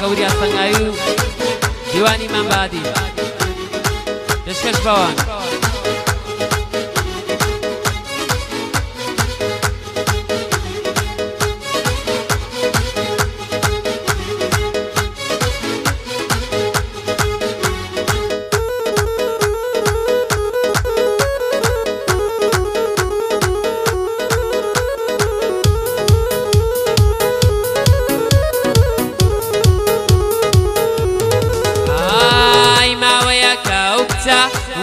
كاكوريا صنعيو ديواني من بعدي دشكش بوان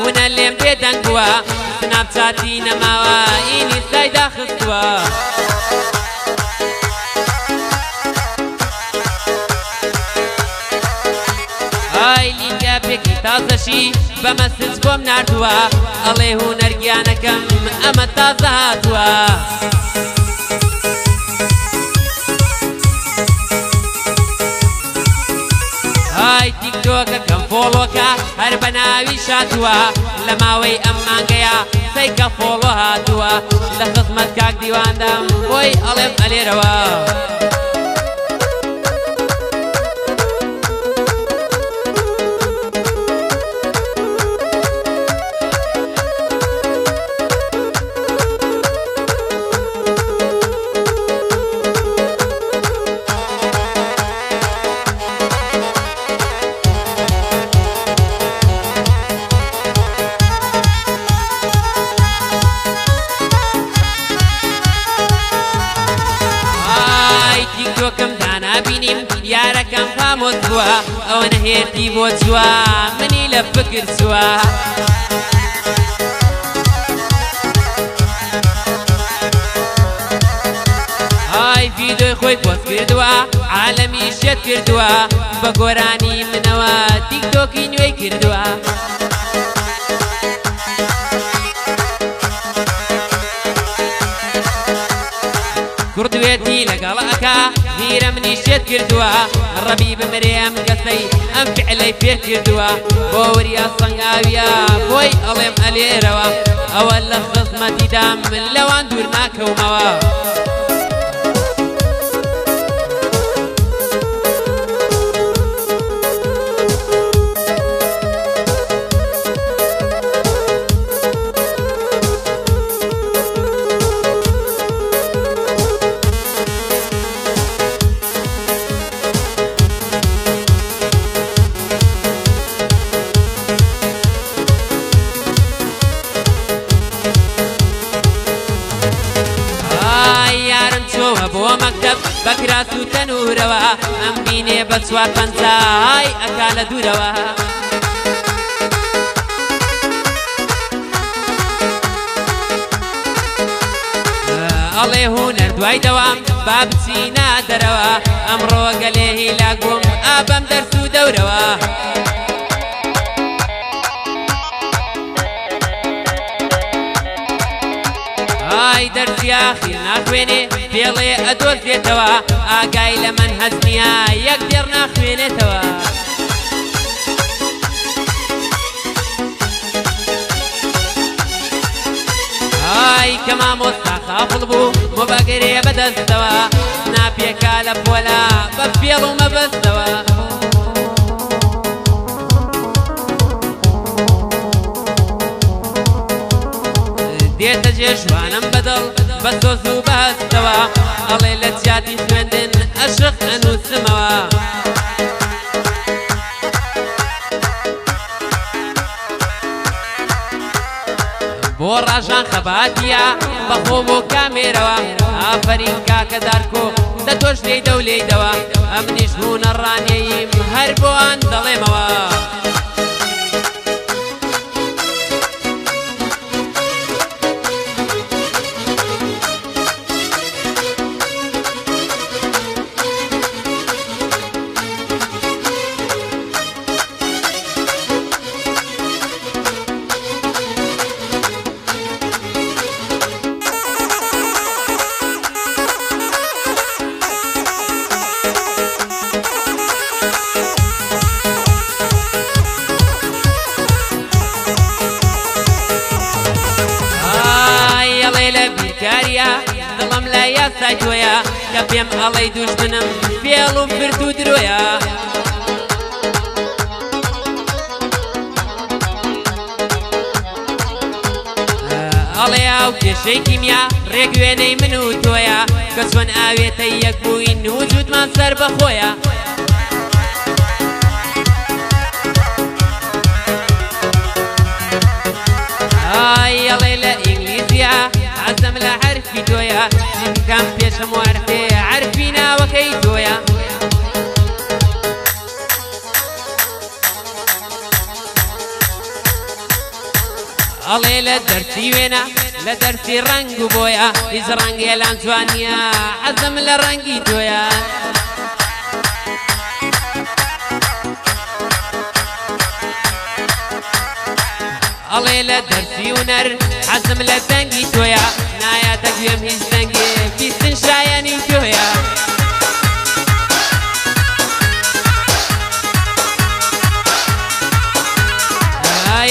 ونلم بدنگوا سناب چاتی نماوا اینی سایدا خستوا های لینگا پێکی تازەشی بەمەسج بۆم ناردووە ئەڵێ هونەرگیانەکەم ئەمە تازە هاتووە های تیکتۆکەکەم فۆڵۆکە هەر بە ناوی شاتووە لە ماوەی ئەم مانگەیە سەیکە فۆڵۆ هاتووە لە خزمەت کاک دیواندەم بۆی ئەڵێم ئەلێرەوە یارەکەم فامۆز بووە ئەوە نەهێرتی بۆ جووە منی لە فکر چووە های ڤیدۆی خۆی پۆست کردووە عالەمی شێت کردووە بە گۆرانی منەوە تیکتۆکی نوێی کردووە کوردوێتی لەگەڵەکە هیرە منی شێت کردووە ڕەبی بمرێ ئەم کەسەی ئەم فعلەی پێ کردووە بۆ وریە سەنگاویە بۆی ئەڵێم ئەلێرەوە ئەوە لە خزمەتیدام من لەوان دوور ناکەومەوە بۆ مەکتەب بە کراس و تەنورەوە ئەم بینێ بە چوار پەنجای ئەکا لە دوورەوە ئەڵێ هونەر دوای دەوام با بچینە دەرەوە ئەمڕۆ گەلێ هیلاک بووم ئابەم دەرس و دەورەوە های دەرسی ئاخیر ناخوێنێ پێڵێ ئەدۆزێتەوە ئاگای لە من هەست نییە یەک دێڕ ناخوێنێتەوە های کە مامۆستا خافڵ بوو مۆبەگەرێ بەدەستەوە ناپێکا لە پۆلا بە فێڵ و مەبەستەوە دێتە جێژوانم بەدڵ بە سۆز و بەهەستەوە ئەڵێ لە جیاتی خوێندن ئەشق ئەنووسمەوە بۆ ڕاژان خەباتیە بەخۆ بۆ کامێرەوە ئافەرین کاکە دارکۆ دە تۆش لێیدە و لێیدەوە ئەمنیش هونەڕانەییم هەر بۆوان دەڵێمەوە دڵم لە یاسای تۆیە کە پێم ئەڵەی دوژمنم فێڵم فرد و درۆیە ئەڵێ ئاو کێشەی کیمیا ڕێک وێنەی من و تۆیە کە چۆن ئاوێتە یەک بووین وجودمان سەر بەخۆیە ئەڵێ لە ئینگلیزیە حەزم لە حرفی تۆیە کەم پێشم وەرفێ حرفی ناوەکەی تۆیە ئەڵێ لە دەرسی وێنە لە دەرسی ڕەنگ و بۆیە هیچ ڕەنگێ لام جوانیە حەزم لە ڕەنگی تۆیە ئەڵێ لە دەرسی هونەر حەزم لە دەنگی تۆیە نایەتە گوێم هیچ دەنگێ بیستن شایەنی تۆیە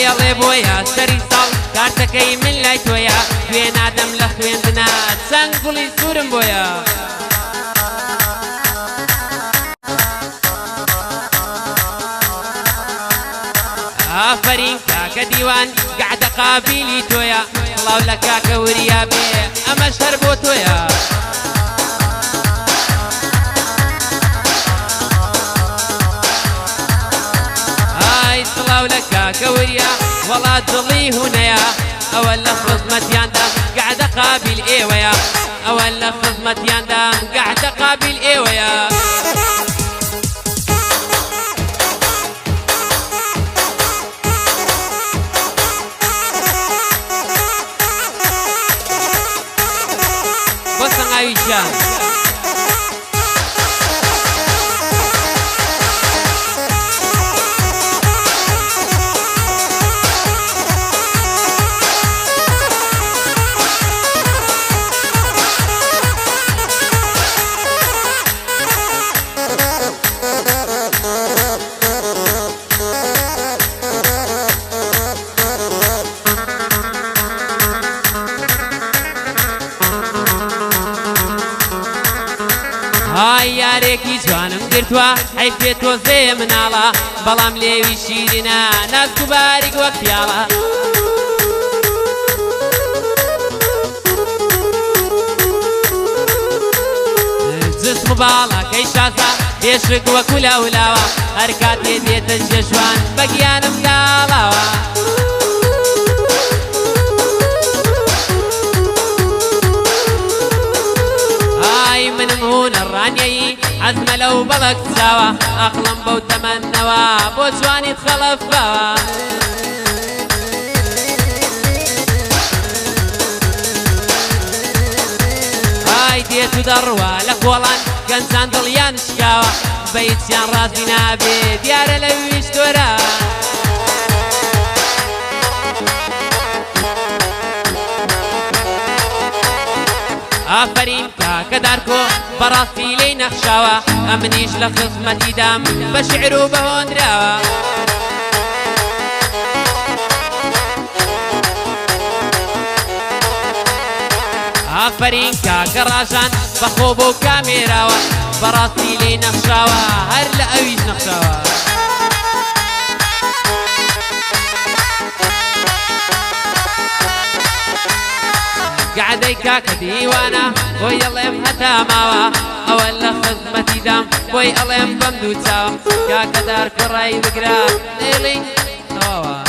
ئەڵێ بۆیە سەری ساڵ کارتەکەی من لای تۆیە گوێ نادەم لە خوێندنە چەند گوڵی سوورم بۆیە ئافەرین کاکە دیوان گەعدە قابیلی تۆیە بڵاو لە کاکە وریا بێ ئەمەش هەر بۆ تۆیە ئای سڵاو لە کاکە وریا وەڵا دڵی هونەیە ئەوە لە خزمەتیاندا گەعدە قابیل ئێوەیە ئەوە لە خزمەتیاندا گەعدە قابیل ئێوەیە بۆ سەنگاوی جان های یارێکی جوانم گرتووە حیفێ تۆزێ مناڵە بەڵام لێوی شیرینە نازک و باریک وەک پیاڵە جسم و باڵەکەی شازە پێشک وەکو لەولاوە هەر کاتێ دێتە جێژوان بە گیانم داڵاوە منم هونەڕانیایی حەزمە لەو بەڵک چاوە ئەقڵم بەو تەمەنەوە بۆ جوانیت خەڵەفاوە ئای دێت و دەڕوە لە کۆڵان گەنجان دڵیان شکاوە بە هیچیان ڕازی نابێ دیارە لە ویشتۆرە ئافەرین کاکە دارکۆ بەڕاستی لێی نەخشاوە ئەمنیش لە خزمەتی دام بە شعر و بە هۆنراوە ئافەرین کاکە ڕاژان بەخۆ بۆ کامێراوە بەڕاستی لێی نەخشاوە هەر لە ئەویش نەخشاوە قعدەی کاکە دیوانە بۆی ئەڵێم هەتا ماوە ئەوە لە خزمەتی دام بۆی ئەڵێم بەم دوو چاوە کاکە دار کوڕای بگرا دێڵین تەواوە